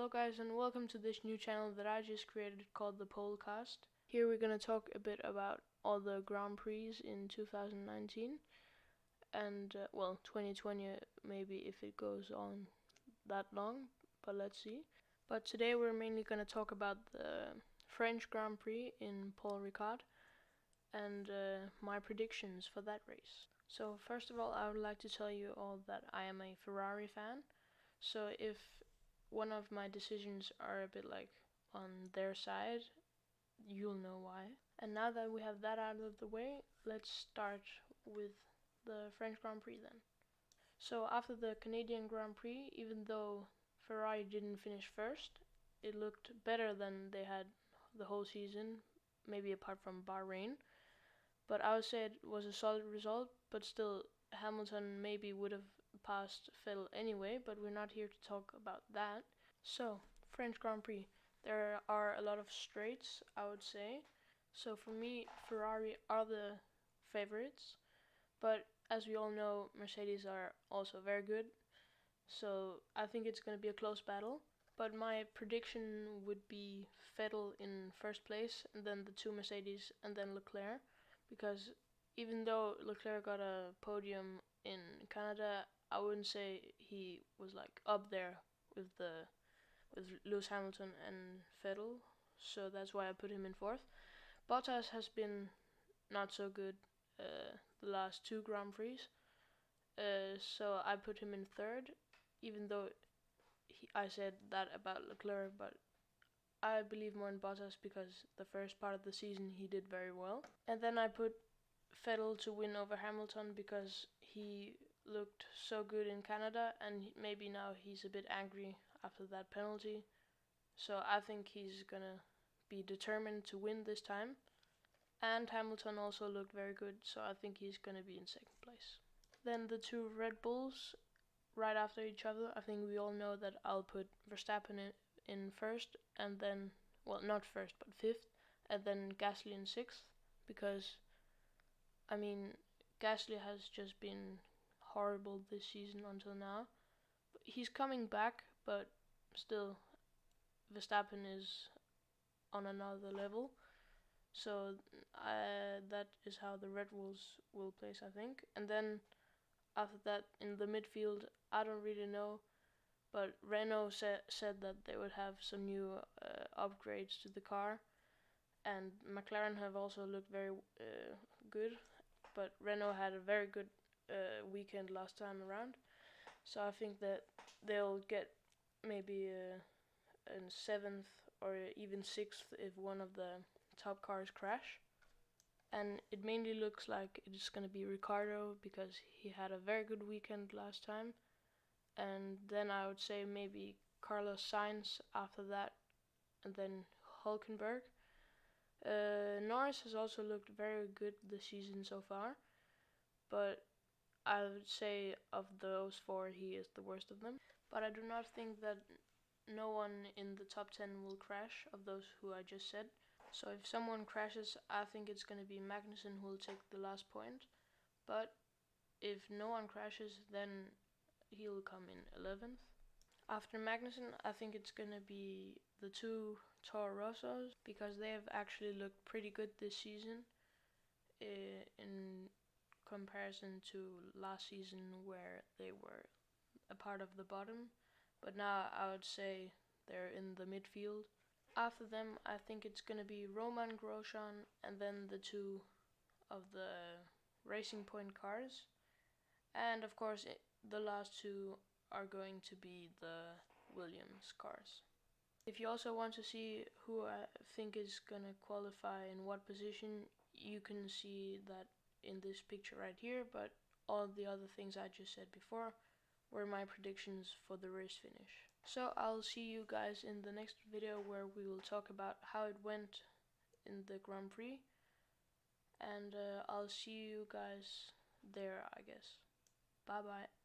Hello guys and welcome to this new channel that I just created called the PoleCast. Here we're going to talk a bit about all the Grand Prix in 2019 and 2020 maybe if it goes on that long, but let's see. But today we're mainly going to talk about the French Grand Prix in Paul Ricard and my predictions for that race. So first of all, I would like to tell you all that I am a Ferrari fan. So if one of my decisions are a bit like on their side, you'll know why. And now that we have that out of the way, let's start with the French Grand Prix then. So after the Canadian Grand Prix, even though Ferrari didn't finish first, it looked better than they had the whole season, maybe apart from Bahrain. But I would say it was a solid result, but still Hamilton maybe would have passed Vettel anyway, but we're not here to talk about that. So, French Grand Prix. There are a lot of straights, I would say. So for me, Ferrari are the favorites, but as we all know, Mercedes are also very good. So I think it's going to be a close battle. But my prediction would be Vettel in first place, and then the two Mercedes, and then Leclerc. Because even though Leclerc got a podium in Canada, I wouldn't say he was like up there with Lewis Hamilton and Vettel, so that's why I put him in fourth. Bottas has been not so good the last two Grand Prix, so I put him in third, even though I said that about Leclerc, but I believe more in Bottas because the first part of the season he did very well. And then I put Vettel to win over Hamilton because he looked so good in Canada, and maybe now he's a bit angry after that penalty. So I think he's gonna be determined to win this time. And Hamilton also looked very good, so I think he's gonna be in second place. Then the two Red Bulls right after each other. I think we all know that I'll put Verstappen in first, and then, well, not first, but fifth, and then Gasly in sixth, because, I mean, Gasly has just been horrible this season until now. He's coming back, but still, Verstappen is on another level. So that is how the Red Bulls will place, I think. And then after that, in the midfield, I don't really know, but Renault said that they would have some new upgrades to the car, and McLaren have also looked very good, but Renault had a very good weekend last time around, so I think that they'll get maybe a seventh or even sixth if one of the top cars crash. And it mainly looks like it's going to be Ricciardo because he had a very good weekend last time. And then I would say maybe Carlos Sainz after that, and then Hülkenberg. Norris has also looked very good this season so far, but I would say of those four, he is the worst of them. But I do not think that no one in the top 10 will crash of those who I just said. So if someone crashes, I think it's going to be Magnussen who will take the last point. But if no one crashes, then he'll come in 11th. After Magnussen, I think it's going to be the two Toro Rossos, because they have actually looked pretty good this season in comparison to last season where they were a part of the bottom. But now I would say they're in the midfield. After them, I think it's going to be Roman Grosjean and then the two of the Racing Point cars. And of course, the last two are going to be the Williams cars. If you also want to see who I think is going to qualify in what position, you can see that in this picture right here, but all the other things I just said before were my predictions for the race finish. So I'll see you guys in the next video where we will talk about how it went in the Grand Prix, and I'll see you guys there, I guess. Bye bye.